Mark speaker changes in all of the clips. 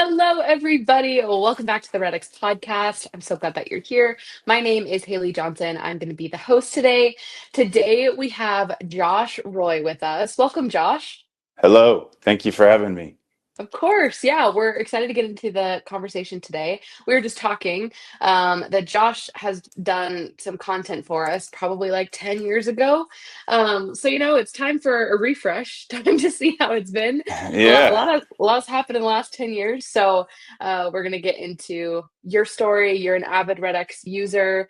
Speaker 1: Hello, everybody. Welcome back to the REDX Podcast. I'm so glad that you're here. My name is Haley Johnson. I'm going to be the host today. Today, we have Josh Roy with us. Welcome, Josh.
Speaker 2: Hello. Thank you for having me.
Speaker 1: Of course. Yeah, we're excited to get into the conversation today. We were just talking that Josh has done some content for us probably like 10 years ago. So it's time for a refresh, time to see how it's been.
Speaker 2: Yeah.
Speaker 1: A lot's happened in the last 10 years. So we're going to get into your story. You're an avid REDX user.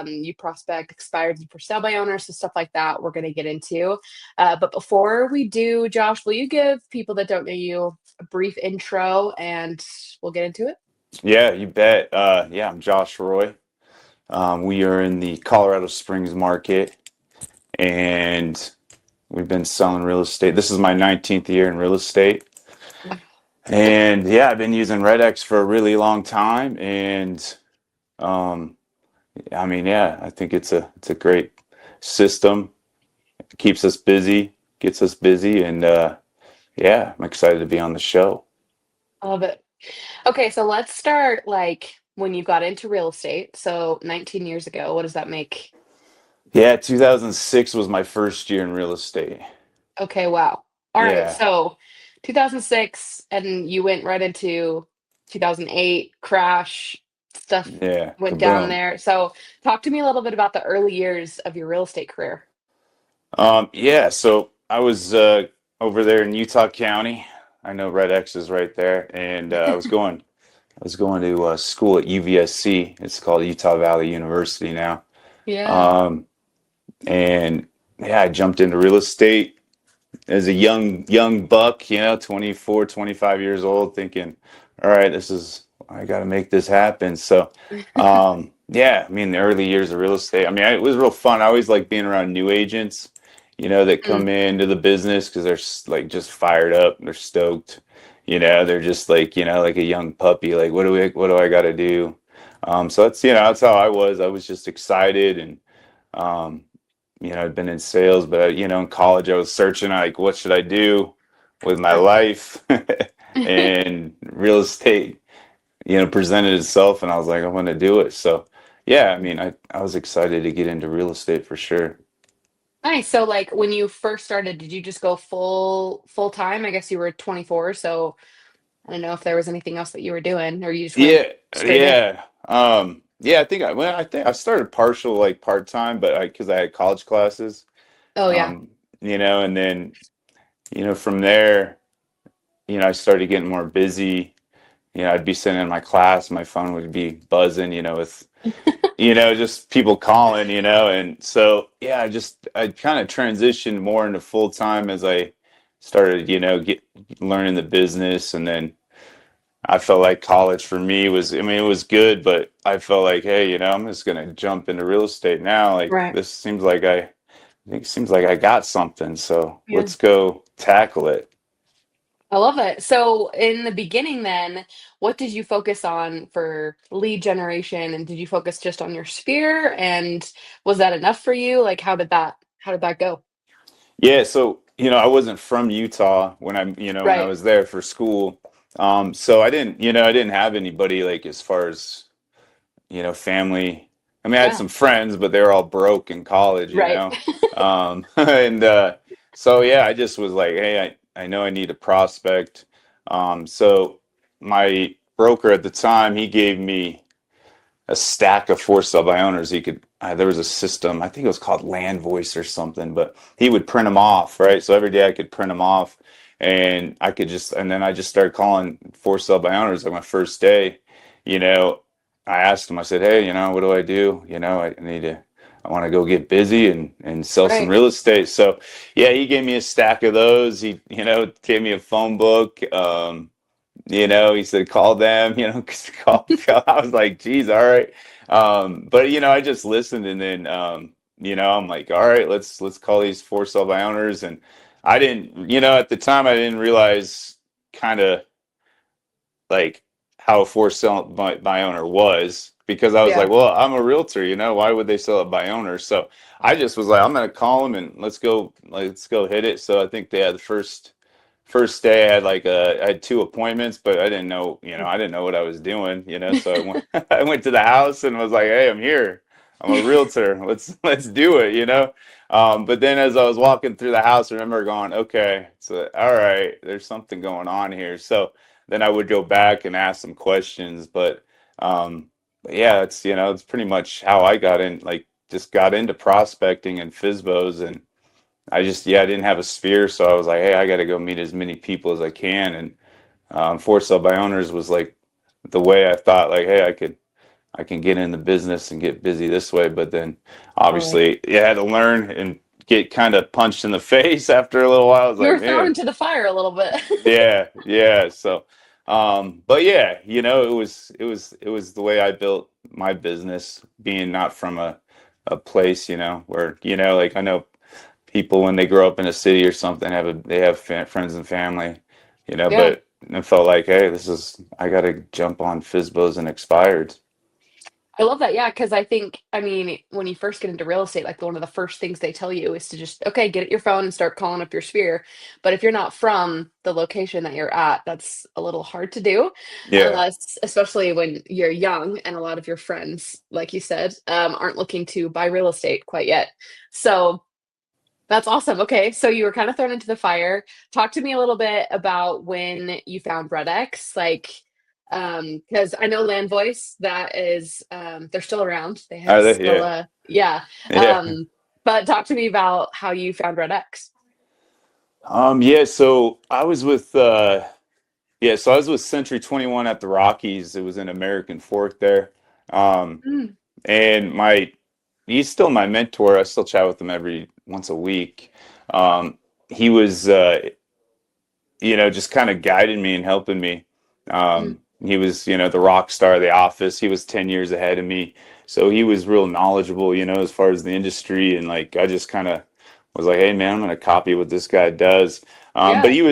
Speaker 1: You prospect expired and for sale by owners, so stuff like that we're going to get into. But before we do, Josh, will you give people that don't know you a brief intro and we'll get into it?
Speaker 2: Yeah, you bet. I'm Josh Roy. We are in the Colorado Springs market and we've been selling real estate. This is my 19th year in real estate. And yeah, I've been using REDX for a really long time. And I think it's a great system. It keeps us busy, gets us busy, and I'm excited to be on the show.
Speaker 1: I love it. Okay, so let's start like when you got into real estate. So 19 years ago, what does that make?
Speaker 2: Yeah, 2006 was my first year in real estate.
Speaker 1: Okay, wow. All right,
Speaker 2: Yeah,
Speaker 1: so 2006, and you went right into 2008 crash, stuff
Speaker 2: yeah,
Speaker 1: went down
Speaker 2: kaboom.
Speaker 1: there. So talk to me a little bit about the early years of your real estate career.
Speaker 2: So I was over there in Utah County. I know Red X is right there, and I was going to school at UVSC. It's called Utah Valley University now.
Speaker 1: Yeah.
Speaker 2: Um, and yeah, I jumped into real estate as a young buck, 24, 25 years old, thinking, all right, I got to make this happen. So, the early years of real estate, it was real fun. I always like being around new agents, that
Speaker 1: Mm,
Speaker 2: come into the business because they're like just fired up, they're stoked, they're just like a young puppy, like, what do I got to do? So that's how I was. I was just excited and, um, I'd been in sales, but in college I was searching like what should I do with my
Speaker 1: sure.
Speaker 2: life, and real estate, presented itself, and I was like, I want to do it. So, yeah, I was excited to get into real estate for sure.
Speaker 1: Nice. So like when you first started, did you just go full time? I guess you were 24, so I don't know if there was anything else that you were doing, or you just went
Speaker 2: Yeah,
Speaker 1: straight in.
Speaker 2: yeah, I think I started partial, like part time, but because I had college classes,
Speaker 1: Oh yeah.
Speaker 2: um, and then from there, I started getting more busy. I'd be sitting in my class, my phone would be buzzing, with, just people calling, and so, yeah, I kind of transitioned more into full time as I started, learning the business. And then I felt like college for me it was good, but I felt like, hey, I'm just going to jump into real estate now. Like,
Speaker 1: Right.
Speaker 2: this seems like I got something. So
Speaker 1: Yeah.
Speaker 2: let's go tackle it.
Speaker 1: I love it. So in the beginning then, what did you focus on for lead generation, and did you focus just on your sphere, and was that enough for you? Like how did that go?
Speaker 2: Yeah, so I wasn't from Utah when I
Speaker 1: Right.
Speaker 2: was there for school. So I didn't have anybody like as far as family. I had
Speaker 1: Yeah.
Speaker 2: some friends, but they were all broke in college,
Speaker 1: Right.
Speaker 2: and so yeah, I just was like, hey, I know I need a prospect. So my broker at the time, he gave me a stack of for sale by owners. He could there was a system, I think it was called Land Voice or something, but he would print them off, right? So every day I could print them off, and then I just started calling for sale by owners. Like my first day, you know, I asked him, I said, hey, what do I do? I want to go get busy and sell some
Speaker 1: Right.
Speaker 2: real estate. So yeah, he gave me a stack of those. He, gave me a phone book. He said, call them, 'cause I was like, geez, all right. But I just listened, and then, I'm like, all right, let's call these for sale by owners. And I didn't, at the time I didn't realize kind of like how a for sale by owner was, because I was
Speaker 1: Yeah.
Speaker 2: like, well, I'm a realtor, why would they sell it by owner? So I just was like, I'm going to call them and let's go hit it. So I think they had the first day I had two appointments, but I didn't know, I didn't know what I was doing, so I went I went to the house and was like, hey, I'm here. I'm a realtor. Let's do it, but then as I was walking through the house, I remember going, okay, so all right, there's something going on here. So then I would go back and ask some questions, but yeah, it's pretty much how I got in, like just got into prospecting and FSBOs. And I didn't have a sphere, so I was like, hey, I got to go meet as many people as I can. And for sale by owners was like the way I thought, like, hey, I can get in the business and get busy this way. But then
Speaker 1: Totally.
Speaker 2: obviously you had to learn and get kind of punched in the face after a little while. I was
Speaker 1: You
Speaker 2: like,
Speaker 1: were thrown
Speaker 2: man,
Speaker 1: into the fire a little bit.
Speaker 2: yeah, yeah. So, but yeah, it was the way I built my business, being not from a place, where, like I know people when they grow up in a city or something they have friends and family,
Speaker 1: Yeah.
Speaker 2: but I felt like, hey, I got to jump on FSBOs and expired.
Speaker 1: I love that. Yeah, because I mean, when you first get into real estate, like one of the first things they tell you is to just, okay, get at your phone and start calling up your sphere. But if you're not from the location that you're at, that's a little hard to do,
Speaker 2: Yeah.
Speaker 1: unless, especially when you're young and a lot of your friends, like you said, aren't looking to buy real estate quite yet. So that's awesome. Okay, so you were kind of thrown into the fire. Talk to me a little bit about when you found REDX, like, because I know Land Voice, that is, they're still around. They have
Speaker 2: Are they?
Speaker 1: still,
Speaker 2: Yeah.
Speaker 1: yeah.
Speaker 2: Yeah.
Speaker 1: But talk to me about how you found REDX.
Speaker 2: Yeah, so I was with Century 21 at the Rockies. It was in American Fork there. Um,
Speaker 1: Mm,
Speaker 2: and he's still my mentor. I still chat with him every once a week. He was, just kind of guiding me and helping me.
Speaker 1: mm,
Speaker 2: He was, the rock star of the office. He was 10 years ahead of me. So he was real knowledgeable, as far as the industry. And like, I just kind of was like, hey, man, I'm going to copy what this guy does. But
Speaker 1: yeah.
Speaker 2: he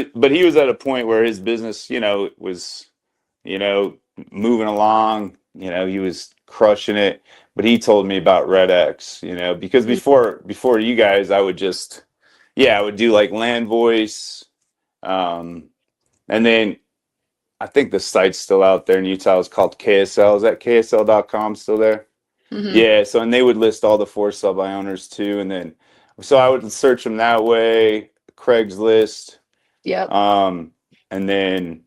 Speaker 2: was at a point where his business, was, you know, moving along. He was crushing it. But he told me about Red X, because
Speaker 1: Mm,
Speaker 2: before you guys, I would do like Land Voice. Um, and then I think the site's still out there in Utah. It's called KSL. Is that KSL.com still there?
Speaker 1: mhm.
Speaker 2: Yeah. So, and they would list all the for sale by owners too. And then, so I would search them that way, Craigslist.
Speaker 1: Yep.
Speaker 2: Um, and then,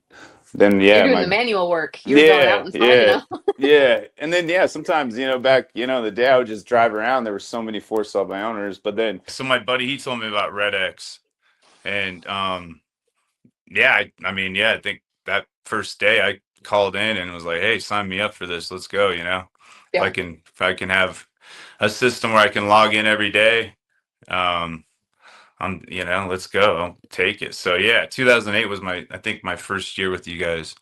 Speaker 1: You're
Speaker 2: yeah,
Speaker 1: doing the manual work. You're going out
Speaker 2: yeah,
Speaker 1: and finding
Speaker 2: yeah,
Speaker 1: them.
Speaker 2: yeah. And then, yeah, sometimes, back, the day I would just drive around, there were so many for sale by owners. But then, so my buddy, he told me about Red X. And, yeah, I mean, yeah, I think that first day I called in and was like, "Hey, sign me up for this. Let's go."
Speaker 1: Yeah.
Speaker 2: If I can have a system where I can log in every day, um, let's go. I'll take it. So yeah, 2008 was I think my first year with you guys.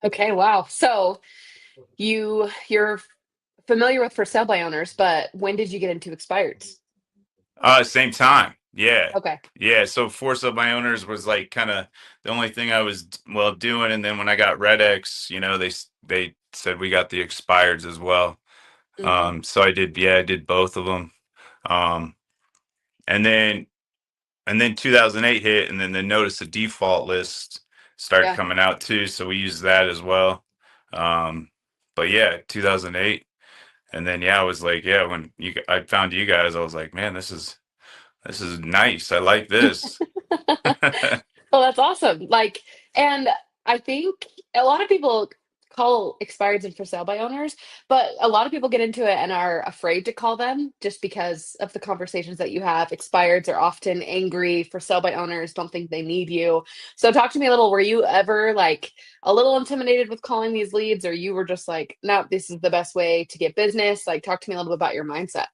Speaker 1: Okay. Wow. So you're familiar with for sale by owners, but when did you get into expireds?
Speaker 2: Same time. Yeah.
Speaker 1: Okay.
Speaker 2: Yeah. So Force of My Owners was like kind of the only thing I was doing. And then when I got RedX, they said we got the expireds as well.
Speaker 1: Mhm.
Speaker 2: So I did both of them. Um, and then, 2008 hit, and then the notice of default list started
Speaker 1: Yeah.
Speaker 2: coming out too. So we used that as well. Um, but yeah, 2008. And then, yeah, I was like, yeah, I found you guys, I was like, man, this is nice. I like this.
Speaker 1: Well, that's awesome. Like, and I think a lot of people call expireds and for sale by owners, but a lot of people get into it and are afraid to call them just because of the conversations that you have. Expireds are often angry, for sale by owners don't think they need you. So talk to me a little. Were you ever like a little intimidated with calling these leads, or you were just like, no, this is the best way to get business? Like, talk to me a little bit about your mindset.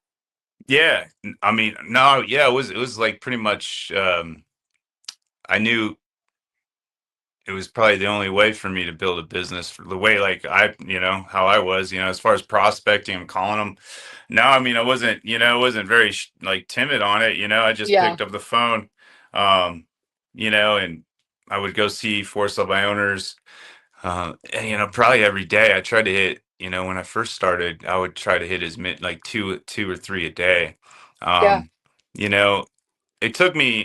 Speaker 2: Yeah. I mean, no, yeah, it was like pretty much, I knew it was probably the only way for me to build a business for the way, like how I was, as far as prospecting and calling them. No, I mean, I wasn't very like timid on it. I just
Speaker 1: Yeah.
Speaker 2: picked up the phone, um, and I would go see for sale by owners, and, probably every day I tried to hit, when I first started, I would try to hit as mid like two or three a day.
Speaker 1: Yeah.
Speaker 2: Um, you know,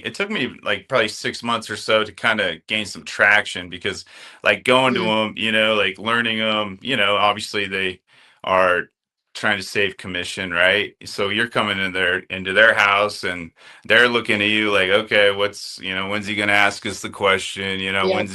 Speaker 2: it took me like probably 6 months or so to kind of gain some traction because like going to
Speaker 1: Mm,
Speaker 2: them, like learning them, obviously they are trying to save commission, right? So you're coming into their house and they're looking at you like, okay, when's he gonna ask us the question?
Speaker 1: yep.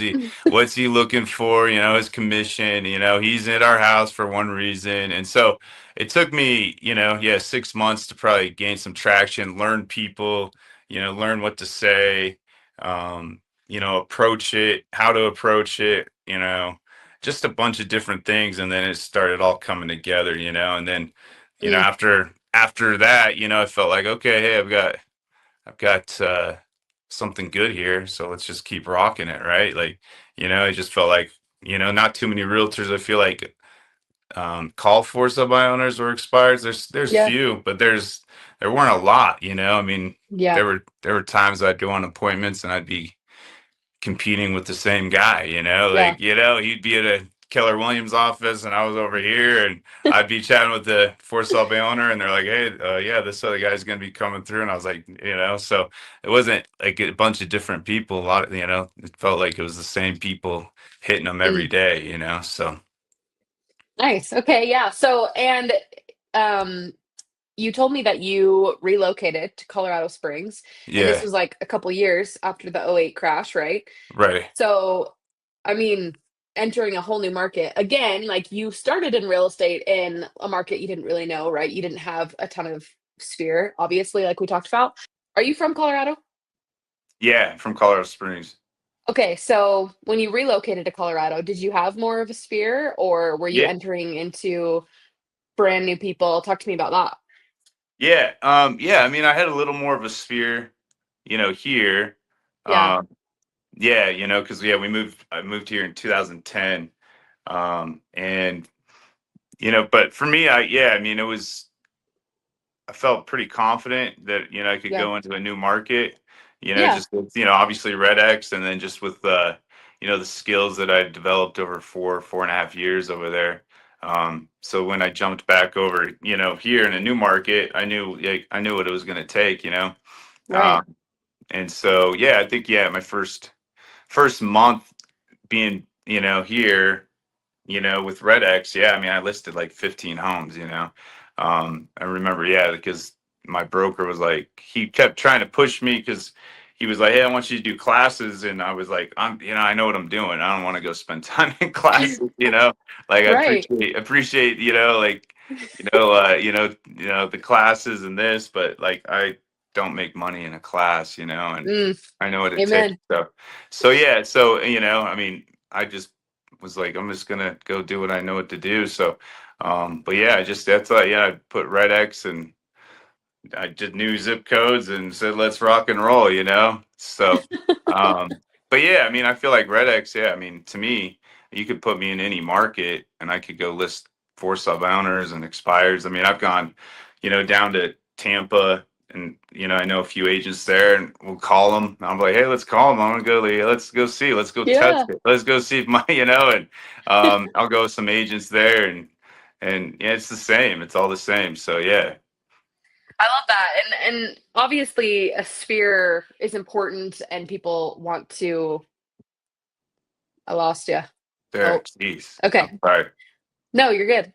Speaker 2: What's he looking for? His commission, he's at our house for one reason. And so it took me, yeah, 6 months to probably gain some traction, learn people, learn what to say, approach it, how to approach it, just a bunch of different things. And then it started all coming together, and then,
Speaker 1: Mm,
Speaker 2: after that, I felt like, okay, hey, I've got something good here. So let's just keep rocking it. Right. Like, it just felt like, not too many realtors, I feel like, call for sub-buy owners or expires. There's
Speaker 1: yeah.
Speaker 2: few, but there weren't a lot. I mean,
Speaker 1: Yeah.
Speaker 2: there were times I'd go on appointments and I'd be competing with the same guy.
Speaker 1: Yeah.
Speaker 2: Like he'd be at a Keller Williams office and I was over here, and I'd be chatting with the for sub-buy owner, and they're like, "Hey, yeah, this other guy's gonna be coming through," and I was like, so it wasn't like a bunch of different people. A lot of it felt like it was the same people hitting them every
Speaker 1: Mm,
Speaker 2: day. So
Speaker 1: nice. Okay. Yeah. So, and um, you told me that you relocated to Colorado Springs, and this
Speaker 2: yeah,
Speaker 1: was like a couple years after the '08 crash, right?
Speaker 2: right.
Speaker 1: So, I mean, entering a whole new market again, like you started in real estate in a market you didn't really know, right? You didn't have a ton of sphere, obviously, like we talked about. Are you from Colorado?
Speaker 2: Yeah, from Colorado Springs.
Speaker 1: Okay, so when you relocated to Colorado, did you have more of a sphere or were you
Speaker 2: Yeah,
Speaker 1: entering into brand new people? Talk to me about that.
Speaker 2: yeah, yeah. I mean, I had a little more of a sphere, here.
Speaker 1: Yeah,
Speaker 2: Um, yeah, because yeah, I moved here in 2010, and but for me, I mean, I felt pretty confident that I could
Speaker 1: yeah,
Speaker 2: go into a new market.
Speaker 1: yeah,
Speaker 2: Just with, obviously REDX, and then just with the skills that I developed over 4.5 years over there. So when I jumped back over, here in a new market, I knew what it was going to take.
Speaker 1: right.
Speaker 2: Um, and so yeah, I think my first month being here, with REDX, yeah, I mean, I listed like 15 homes, I remember, yeah, because my broker was like, he kept trying to push me because he was like, hey, I want you to do classes. And I was like, I know what I'm doing. I don't want to go spend time in classes, like I
Speaker 1: Right.
Speaker 2: appreciate, like, the classes and this, but like, I don't make money in a class, and
Speaker 1: Mm,
Speaker 2: I know what it takes.
Speaker 1: amen.
Speaker 2: So yeah, so, I mean, I just was like, I'm just gonna go do what I know what to do. So, but yeah, that's like, yeah, I put Red X and I did new zip codes and said, let's rock and roll, So, but yeah, I mean, I feel like Red X, yeah, I mean, to me, you could put me in any market and I could go list four sub owners and expires. I mean, I've gone, down to Tampa, and I know a few agents there, and we'll call them. I'm like, hey, let's call them. I want to go. Let's go see. Let's go test
Speaker 1: Yeah.
Speaker 2: it. Let's go see if my, and I'll go with some agents there, and yeah, it's the same. It's all the same. So yeah,
Speaker 1: I love that. And obviously a sphere is important and people want to I lost you.
Speaker 2: there.
Speaker 1: Oh,
Speaker 2: Jeez, I'm
Speaker 1: okay.
Speaker 2: sorry.
Speaker 1: No, you're good.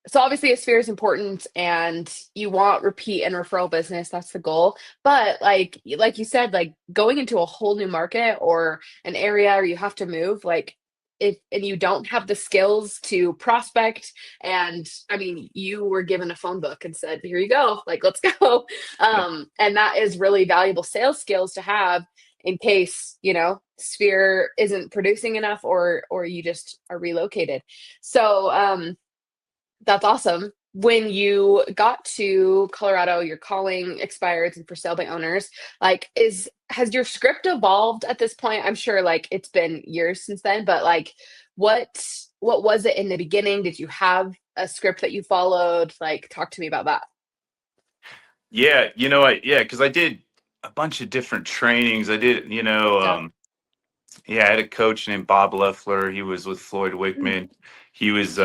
Speaker 1: So obviously a sphere is important and you want repeat and referral business. That's the goal. But like you said, like going into a whole new market or an area or you have to move, like if and you don't have the skills to prospect, and I mean you were given a phone book and said, here you go, like let's go. And that is really valuable sales skills to have in case, sphere isn't producing enough or you just are relocated. So that's awesome. When you got to Colorado, you're calling expireds and for sale by owners. Like, has your script evolved at this point? I'm sure like it's been years since then, but like what what was it in the beginning? Did you have a script that you followed? Like, talk to me about that.
Speaker 2: Yeah, yeah, because I did a bunch of different trainings. I did,
Speaker 1: Yeah.
Speaker 2: yeah, I had a coach named Bob Leffler. He was with Floyd
Speaker 1: Mm.
Speaker 2: Wickman. He was,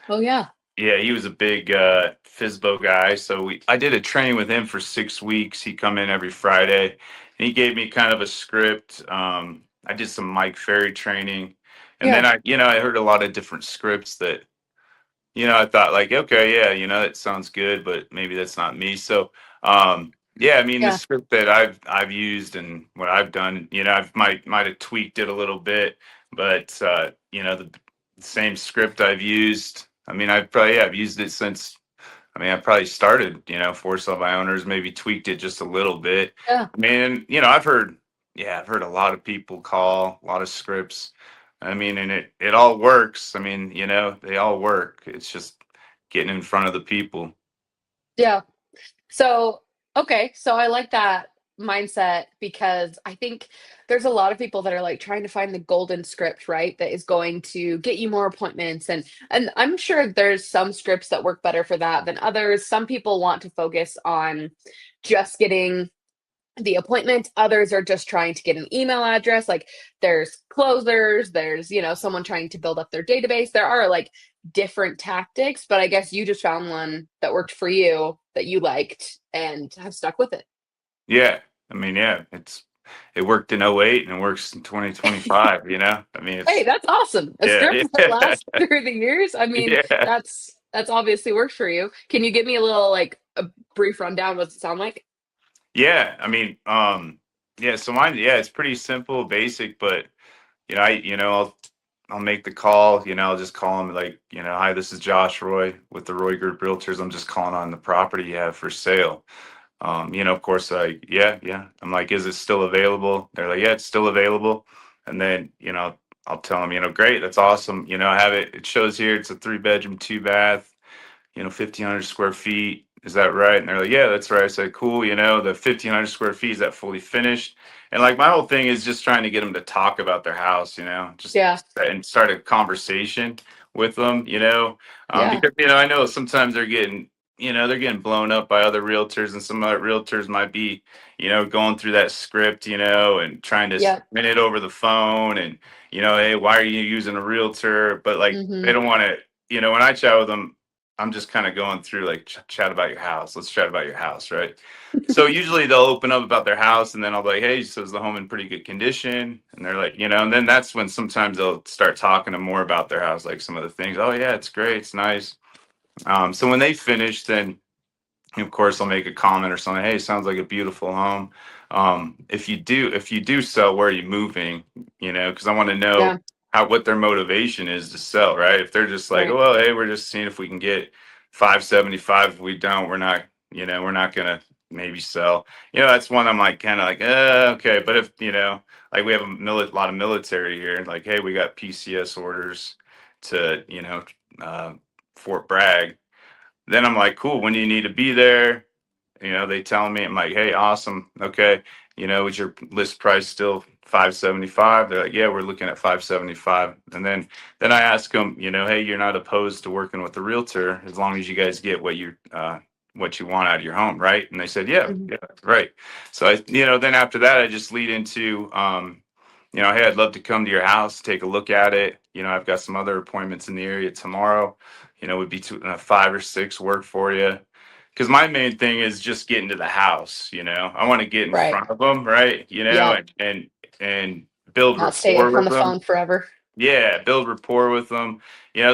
Speaker 1: Oh yeah.
Speaker 2: Yeah, he was a big FSBO guy. So I did a training with him for 6 weeks. He come in every Friday, and he gave me kind of a script. I did some Mike Ferry training, and then
Speaker 1: Yeah.
Speaker 2: I heard a lot of different scripts that I thought like, okay, yeah, that sounds good, but maybe that's not me. So, yeah, I mean, the
Speaker 1: Yeah.
Speaker 2: script that I've used and what I've done, I might have tweaked it a little bit, but the same script I've used. I mean, I've used it since. I mean, I probably started, for sale by owners, maybe tweaked it just a little bit.
Speaker 1: Yeah.
Speaker 2: I mean, I've heard a lot of people call a lot of scripts. I mean, and it all works. I mean, they all work. It's just getting in front of the people.
Speaker 1: Yeah. So, okay, so I like that mindset because I think there's a lot of people that are like trying to find the golden script, right? That is going to get you more appointments and I'm sure there's some scripts that work better for that than others. Some people want to focus on just getting the appointment. Others are just trying to get an email address. Like there's closers, there's, someone trying to build up their database. There are like different tactics, but I guess you just found one that worked for you that you liked and have stuck with it.
Speaker 2: Yeah. I mean, yeah, it worked in '08 and it works in 2025, I mean,
Speaker 1: Hey,
Speaker 2: it's
Speaker 1: that's awesome. A
Speaker 2: yeah,
Speaker 1: script that
Speaker 2: yeah.
Speaker 1: lasts through the years. I mean,
Speaker 2: Yeah.
Speaker 1: that's obviously worked for you. Can you give me a little like a brief rundown? What does it sound like?
Speaker 2: Yeah, I mean, yeah, so mine, yeah, it's pretty simple, basic, but I'll make the call, I'll just call him like, hi, this is Josh Roy with the Roy Group Realtors. I'm just calling on the property you have for sale. Of course, yeah. I'm like, is it still available? They're like, yeah, it's still available. And then, I'll tell them, great, that's awesome. I have it. It shows here it's a 3 bedroom, 2 bath, 1,500 square feet. Is that right? And they're like, yeah, that's right. I said, cool. The 1,500 square feet, is that fully finished? And like my whole thing is just trying to get them to talk about their house, just
Speaker 1: Yeah.
Speaker 2: and start a conversation with them,
Speaker 1: Yeah.
Speaker 2: because, I know sometimes they're getting blown up by other realtors, and some other realtors might be, going through that script, and trying to
Speaker 1: Yep.
Speaker 2: spin it over the phone and, hey, why are you using a realtor? But like, they
Speaker 1: Hmm.
Speaker 2: don't want to, when I chat with them, I'm just kind of going through like chat about your house. Let's chat about your house, right? So usually they'll open up about their house, and then I'll be like, hey, so is the home in pretty good condition? And they're like, and then that's when sometimes they'll start talking to more about their house, like some of the things. Oh yeah, it's great, it's nice. So when they finish, then of course I'll make a comment or something. Hey, sounds like a beautiful home. If you do sell, where are you moving? Because I want to know
Speaker 1: Yeah.
Speaker 2: what their motivation is to sell, right? If they're just like,
Speaker 1: Right.
Speaker 2: well, hey, we're just seeing if we can get 575. If we don't, we're not gonna maybe sell. That's one I'm like kind of like, okay. But if like we have lot of military here, like, hey, we got PCS orders to Fort Bragg. Then I'm like, cool, when do you need to be there? They tell me, I'm like, hey, awesome. Okay. Is your list price still 575? They're like, yeah, we're looking at 575. And then I ask them, hey, you're not opposed to working with the realtor as long as you guys get what you want out of your home, right? And they said, yeah,
Speaker 1: Mhm.
Speaker 2: yeah, right. So then after that, I just lead into, hey, I'd love to come to your house, take a look at it. I've got some other appointments in the area tomorrow. Would be 5 or 6 work for you? Because my main thing is just getting to the house. I want to get in
Speaker 1: Right.
Speaker 2: front of them, right?
Speaker 1: Yeah.
Speaker 2: And build
Speaker 1: Not stay
Speaker 2: rapport
Speaker 1: on
Speaker 2: with
Speaker 1: the
Speaker 2: them.
Speaker 1: phone forever.
Speaker 2: Yeah, build rapport with them.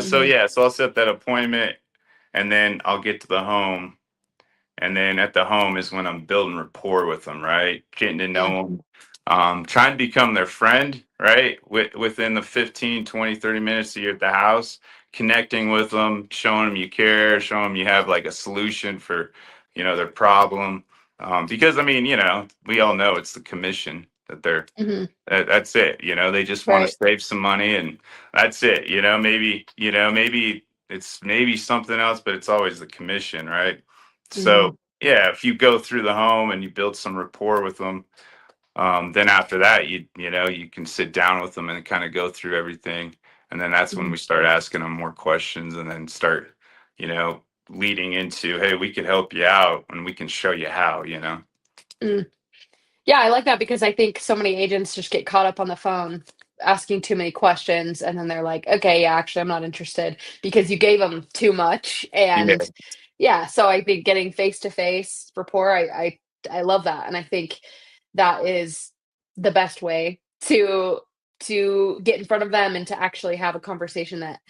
Speaker 2: So
Speaker 1: Hmm.
Speaker 2: yeah, so I'll set that appointment, and then I'll get to the home, and then at the home is when I'm building rapport with them, right? Getting to
Speaker 1: Yeah.
Speaker 2: know them, trying to become their friend, right? Within the 15, 20, 30 minutes that you're at the house, connecting with them, showing them you care, showing them you have like a solution for, their problem. Because I mean, we all know it's the commission that
Speaker 1: Hmm.
Speaker 2: that's it. They just want to
Speaker 1: Right.
Speaker 2: save some money, and that's it. Maybe it's maybe something else, but it's always the commission, right?
Speaker 1: Hmm.
Speaker 2: So yeah, if you go through the home and you build some rapport with them, then after that, you can sit down with them and kind of go through everything, and then that's when
Speaker 1: Hmm.
Speaker 2: we start asking them more questions, and then start, you know, leading into, hey, we could help you out, and we can show you how.
Speaker 1: Mm. Yeah, I like that because I think so many agents just get caught up on the phone asking too many questions, and then they're like, okay, yeah, actually I'm not interested because you gave them too much.
Speaker 2: Yeah.
Speaker 1: And yeah, so I think getting face to face rapport, I love that, and I think that is the best way to get in front of them and to actually have a conversation that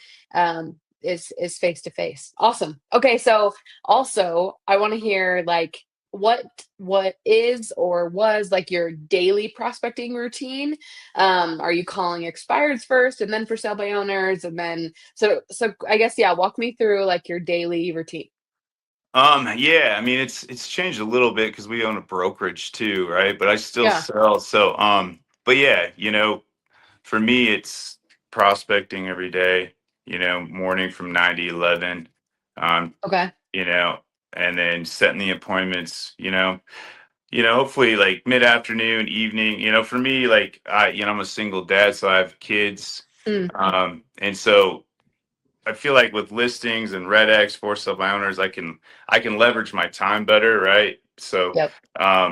Speaker 1: is face to face. Awesome. Okay, so also I want to hear like what is or was like your daily prospecting routine. Are you calling expireds first and then for sale by owners, and then so I guess yeah, walk me through like your daily routine.
Speaker 2: Yeah, I mean it's changed a little bit because we own a brokerage too, right? But I still
Speaker 1: Yeah.
Speaker 2: sell. So but yeah, for me it's prospecting every day, morning from 9 to 11. Um,
Speaker 1: Okay.
Speaker 2: you know, and then setting the appointments, hopefully like mid-afternoon, evening. For me, like I'm a single dad, so I have kids.
Speaker 1: Mm,
Speaker 2: And so I feel like with listings and REDX for sub owners, I can leverage my time better, right? So
Speaker 1: yep.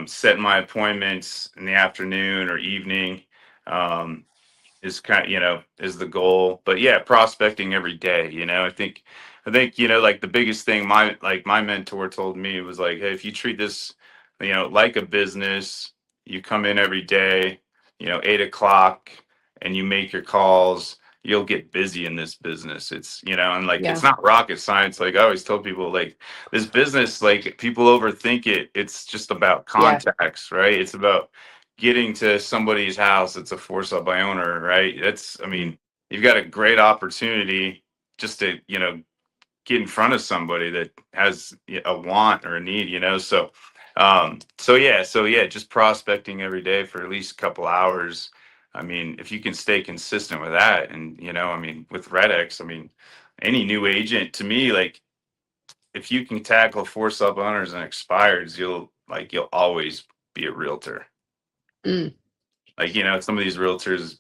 Speaker 2: setting my appointments in the afternoon or evening um, is is the goal. But yeah, prospecting every day. I think like the biggest thing my mentor told me was like, hey, if you treat this like a business, you come in every day, 8 o'clock, and you make your calls, you'll get busy in this business. It's and like
Speaker 1: Yeah.
Speaker 2: it's not rocket science. Like I always tell people, like this business, like people overthink it. It's just about
Speaker 1: Yeah.
Speaker 2: contacts, right? It's about getting to somebody's house. It's a for sale by owner, right? I
Speaker 1: Mm,
Speaker 2: mean, you've got a great opportunity just to get in front of somebody that has a want or a need, so yeah, just prospecting every day for at least a couple hours. I mean, if you can stay consistent with that, and I mean, with REDX, I mean, any new agent to me, like if you can tackle four sub owners and expires, you'll always be a realtor.
Speaker 1: mm,
Speaker 2: Like, some of these realtors,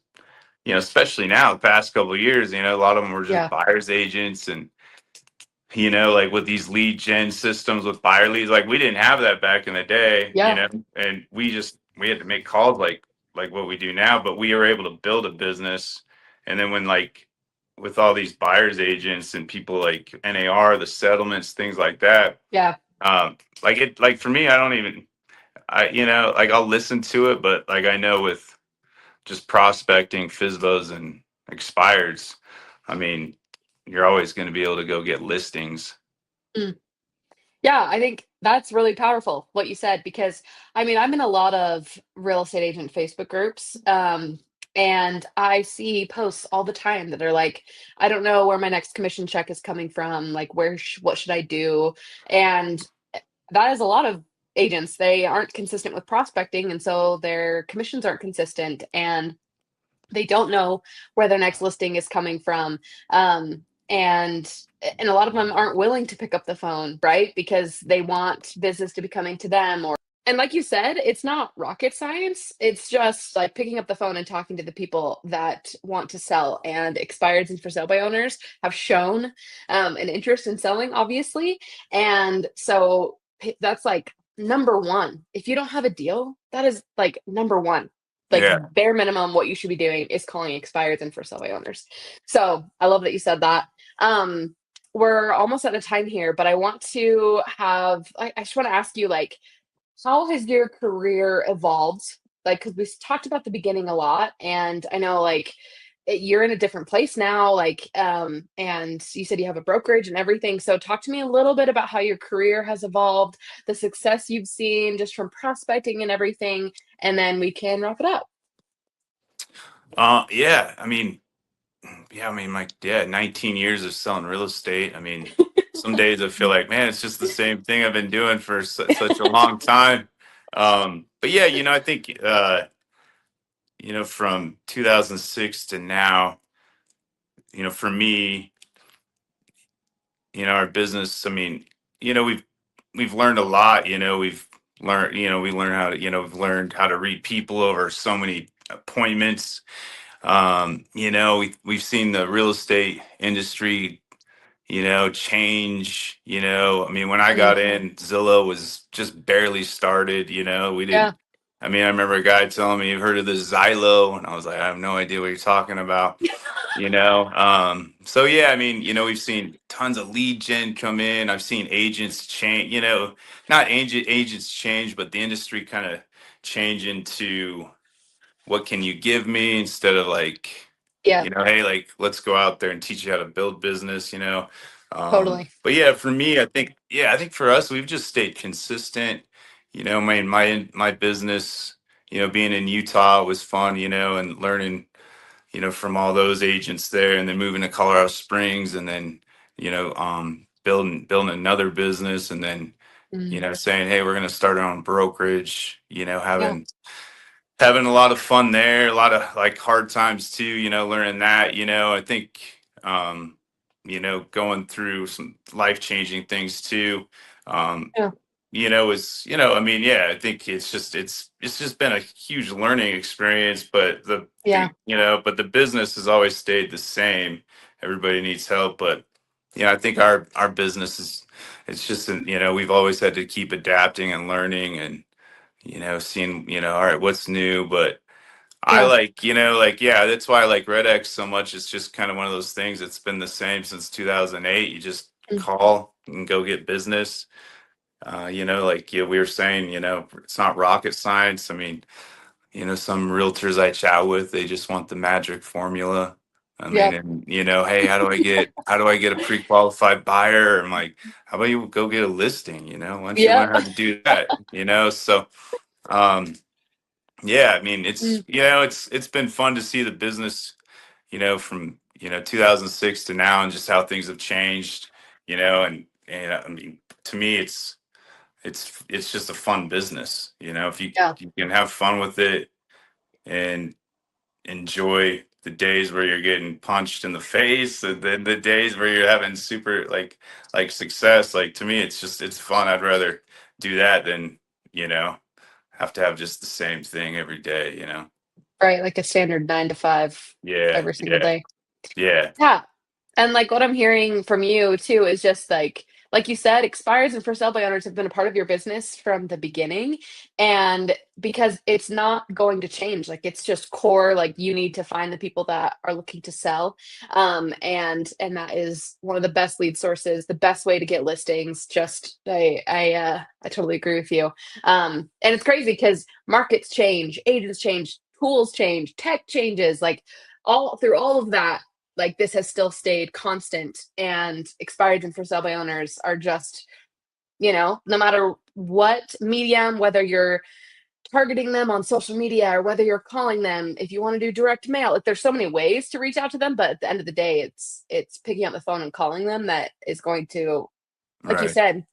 Speaker 2: especially now, the past couple of years, a lot of them were just
Speaker 1: yeah.
Speaker 2: buyer's agents. And like with these lead gen systems with buyer leads, like we didn't have that back in the day,
Speaker 1: Yeah.
Speaker 2: and we had to make calls like what we do now, but we were able to build a business. And then when like with all these buyers agents and people like NAR, the settlements, things like that,
Speaker 1: Yeah.
Speaker 2: like for me, I don't even, like I'll listen to it, but like I know with just prospecting FSBOs and expireds, I mean, you're always going to be able to go get listings.
Speaker 1: Mm. Yeah, I think that's really powerful what you said because I mean, I'm in a lot of real estate agent Facebook groups, and I see posts all the time that are like, I don't know where my next commission check is coming from, like what should I do? And that is a lot of agents. They aren't consistent with prospecting, and so their commissions aren't consistent, and they don't know where their next listing is coming from. And a lot of them aren't willing to pick up the phone, right? Because they want business to be coming to them. Or and like you said, it's not rocket science. It's just like picking up the phone and talking to the people that want to sell. And expireds and for sale by owners have shown an interest in selling, obviously. And so that's like number one. If you don't have a deal, that is like number one, like
Speaker 2: Yeah.
Speaker 1: bare minimum. What you should be doing is calling expireds and for sale by owners. So I love that you said that. We're almost out of time here, but I want to I just want to ask you, like, how has your career evolved? Like, because we talked about the beginning a lot, and I know, like, you're in a different place now, like, and you said you have a brokerage and everything. So, talk to me a little bit about how your career has evolved, the success you've seen just from prospecting and everything, and then we can wrap it up.
Speaker 2: Yeah. I mean, like, yeah, 19 years of selling real estate. I mean, some days I feel like, man, it's just the same thing I've been doing for such a long time. But yeah, I think, from 2006 to now, for me, our business, I mean, we've learned a lot. We've learned how to read people over so many appointments. We've seen the real estate industry, change. I mean, when I
Speaker 1: Mm,
Speaker 2: got in, Zillow was just barely started. We
Speaker 1: yeah.
Speaker 2: didn't. I mean, I remember a guy telling me, "You've heard of this Xylo?" And I was like, "I have no idea what you're talking about." So yeah, I mean, we've seen tons of lead gen come in. I've seen agents change, not agents change, but the industry kind of change into what can you give me instead of like,
Speaker 1: Yeah,
Speaker 2: hey, like let's go out there and teach you how to build business.
Speaker 1: totally.
Speaker 2: But yeah, for me, I think for us, we've just stayed consistent. My business, being in Utah was fun, and learning, from all those agents there, and then moving to Colorado Springs, and then, building another business, and then,
Speaker 1: Mm,
Speaker 2: saying, hey, we're going to start our own brokerage,
Speaker 1: yeah,
Speaker 2: having a lot of fun there, a lot of like hard times too, learning that, I think, going through some life-changing things too. Um,
Speaker 1: yeah,
Speaker 2: I mean, yeah, I think it's just been a huge learning experience, but
Speaker 1: yeah,
Speaker 2: but the business has always stayed the same. Everybody needs help, but I think our business is, it's just, we've always had to keep adapting and learning and, seeing, all right, what's new. But I
Speaker 1: yeah.
Speaker 2: like, yeah, that's why I like REDX so much. It's just kind of one of those things that's been the same since 2008. You just
Speaker 1: Mm,
Speaker 2: call and go get business. Like we were saying, it's not rocket science. I mean, some realtors I chat with, they just want the magic formula. I mean,
Speaker 1: yep.
Speaker 2: and hey, how do I get a pre-qualified buyer? I'm like, how about you go get a listing? Why don't you
Speaker 1: Yep.
Speaker 2: learn how to do that? So um yeah, I mean,
Speaker 1: Mm,
Speaker 2: it's been fun to see the business, from 2006 to now, and just how things have changed, and I mean, to me, it's just a fun business, if
Speaker 1: yeah.
Speaker 2: you can have fun with it and enjoy the days where you're getting punched in the face, and then the days where you're having super like success. Like, to me, it's fun. I'd rather do that than, you know have to have just the same thing every day.
Speaker 1: Right. Like a standard 9 to 5
Speaker 2: Yeah,
Speaker 1: every single
Speaker 2: yeah,
Speaker 1: day.
Speaker 2: yeah,
Speaker 1: Yeah. And like what I'm hearing from you too is just like you said, expires and for sale by owners have been a part of your business from the beginning. And because it's not going to change, like it's just core, like you need to find the people that are looking to sell. And that is one of the best lead sources, the best way to get listings. Just I totally agree with you. And it's crazy because markets change, agents change, tools change, tech changes, like all through all of that, like this has still stayed constant, and expired and for sale by owners are just, no matter what medium, whether you're targeting them on social media or whether you're calling them, if you want to do direct mail, like there's so many ways to reach out to them, but at the end of the day, it's picking up the phone and calling them that is going to, like you
Speaker 2: right.
Speaker 1: said,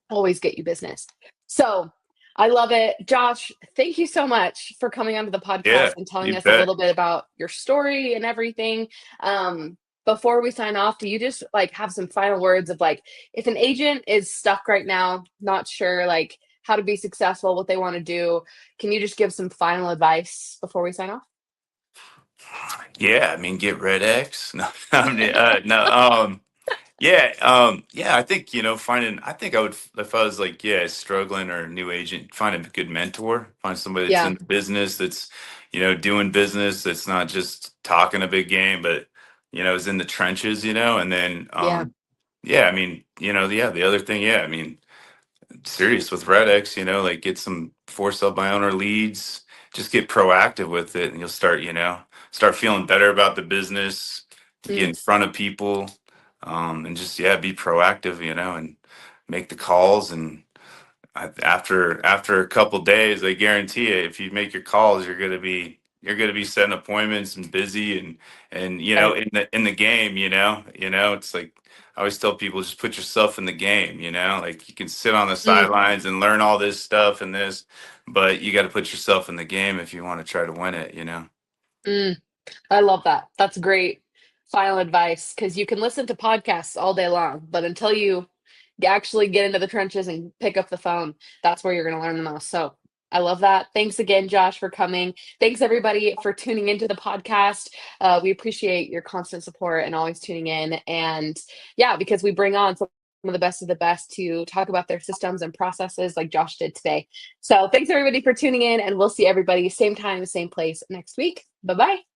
Speaker 1: always get you business. So I love it. Josh, thank you so much for coming onto the podcast
Speaker 2: Yeah,
Speaker 1: and telling
Speaker 2: you
Speaker 1: us a
Speaker 2: bet.
Speaker 1: little bit about your story and everything. Before we sign off, do you just like have some final words of like, if an agent is stuck right now, not sure like how to be successful, what they want to do, can you just give some final advice before we sign off?
Speaker 2: Yeah, I mean, get Red X. No, I mean, no. Yeah, I think, I think I would, if I was like, yeah, struggling or a new agent, find a good mentor, find somebody that's
Speaker 1: Yeah,
Speaker 2: in the business, that's, doing business, that's not just talking a big game, but, is in the trenches, and then,
Speaker 1: yeah.
Speaker 2: yeah, I mean, yeah, the other thing, yeah, I mean, serious with REDX, like get some for sale by owner leads, just get proactive with it, and you'll start feeling better about the business, get
Speaker 1: Mm,
Speaker 2: in front of people, and just, yeah, be proactive, and make the calls. And after a couple days, I guarantee you, if you make your calls, you're gonna be setting appointments and busy, and
Speaker 1: right.
Speaker 2: in the game, it's like I always tell people, just put yourself in the game. Like, you can sit on the
Speaker 1: Mm,
Speaker 2: sidelines and learn all this stuff and this, but you got to put yourself in the game if you want to try to win it.
Speaker 1: mm. I love that. That's great final advice because you can listen to podcasts all day long, but until you actually get into the trenches and pick up the phone, that's where you're going to learn the most. So I love that. Thanks again, Josh, for coming. Thanks, everybody, for tuning into the podcast. We appreciate your constant support and always tuning in. And yeah, because we bring on of the best of the best to talk about their systems and processes like Josh did today. So thanks everybody for tuning in, and we'll see everybody same time, same place next week. Bye-bye.